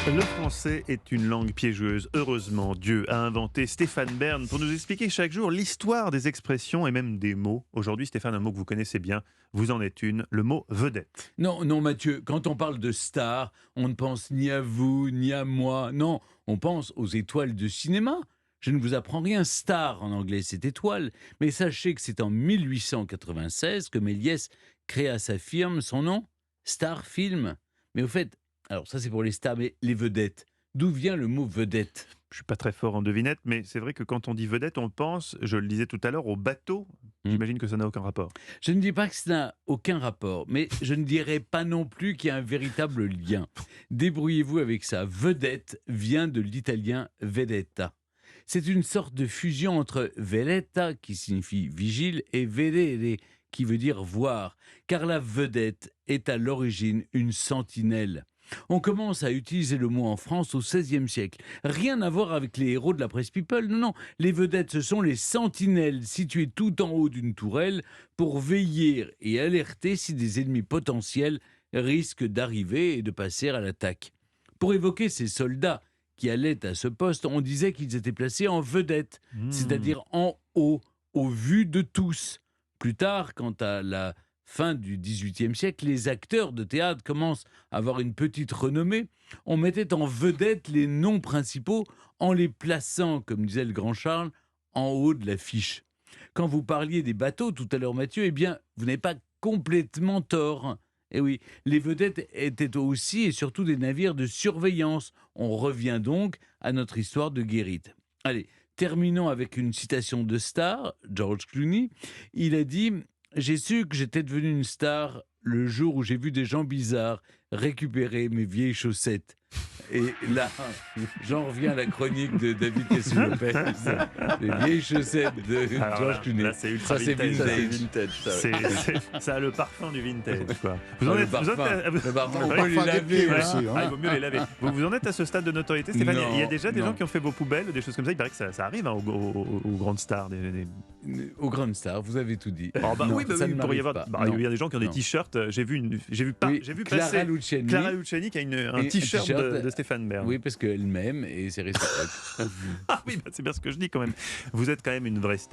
Le français est une langue piégeuse. Heureusement, Dieu a inventé Stéphane Bern pour nous expliquer chaque jour l'histoire des expressions et même des mots. Aujourd'hui, Stéphane, un mot que vous connaissez bien, vous en êtes une, le mot vedette. Non, non, Mathieu, quand on parle de stars, on ne pense ni à vous, ni à moi. Non, on pense aux étoiles de cinéma. Je ne vous apprends rien. Star, en anglais, c'est étoile. Mais sachez que c'est en 1896 que Méliès créa sa firme, son nom, Star Film. Mais au fait, alors ça c'est pour les stars, mais les vedettes. D'où vient le mot vedette? Je suis pas très fort en devinette, mais c'est vrai que quand on dit vedette, on pense, je le disais tout à l'heure, au bateau. Hmm. J'imagine que ça n'a aucun rapport. Je ne dis pas que ça n'a aucun rapport, mais je ne dirais pas non plus qu'il y a un véritable lien. Débrouillez-vous avec ça. Vedette vient de l'italien vedetta. C'est une sorte de fusion entre veletta, qui signifie vigile, et vedere, qui veut dire voir, car la vedette est à l'origine une sentinelle. On commence à utiliser le mot en France au XVIe siècle. Rien à voir avec les héros de la presse people, non, non. Les vedettes, ce sont les sentinelles situées tout en haut d'une tourelle pour veiller et alerter si des ennemis potentiels risquent d'arriver et de passer à l'attaque. Pour évoquer ces soldats qui allaient à ce poste, on disait qu'ils étaient placés en vedette, Hmm. c'est-à-dire en haut, au vu de tous. Plus tard, quant à la fin du XVIIIe siècle, les acteurs de théâtre commencent à avoir une petite renommée. On mettait en vedette les noms principaux en les plaçant, comme disait le grand Charles, en haut de l'affiche. Quand vous parliez des bateaux tout à l'heure, Mathieu, eh bien, vous n'avez pas complètement tort. Eh oui, les vedettes étaient aussi et surtout des navires de surveillance. On revient donc à notre histoire de guérite. Allez, terminons avec une citation de star, George Clooney. Il a dit « J'ai su que j'étais devenu une star le jour où j'ai vu des gens bizarres récupérer mes vieilles chaussettes. » Et là, j'en reviens à la chronique de David Cassiope. Les vieilles chaussettes de Alors George Clooney. là, c'est ultra Ça, c'est vintage. vintage. Ça a le parfum du vintage, quoi. Ah, le Vous en êtes parfum. Le parfum, on Ouais. peut les Parfum des laver. pieds Hein. aussi, hein. Ah, il vaut mieux les laver. Vous en êtes à ce stade de notoriété, Stéphane? Il y a déjà des Non. gens qui ont fait vos poubelles, des choses comme ça. Il paraît que ça arrive hein, aux grandes stars. Aux grandes stars, vous avez tout dit. Oh, bah Non, oui, ça il ne pourrait y m'arrive avoir. pas. Bah, il y a Non. des gens qui ont des Non. t-shirts. J'ai vu Oui, passer Clara Luciani. Clara Luciani qui a un Et t-shirt t-shirt, de Stéphane Bern. Oui, parce qu'elle m'aime et c'est réciproque. Ah oui, bah, c'est bien ce que je dis quand même. Vous êtes quand même une vraie star.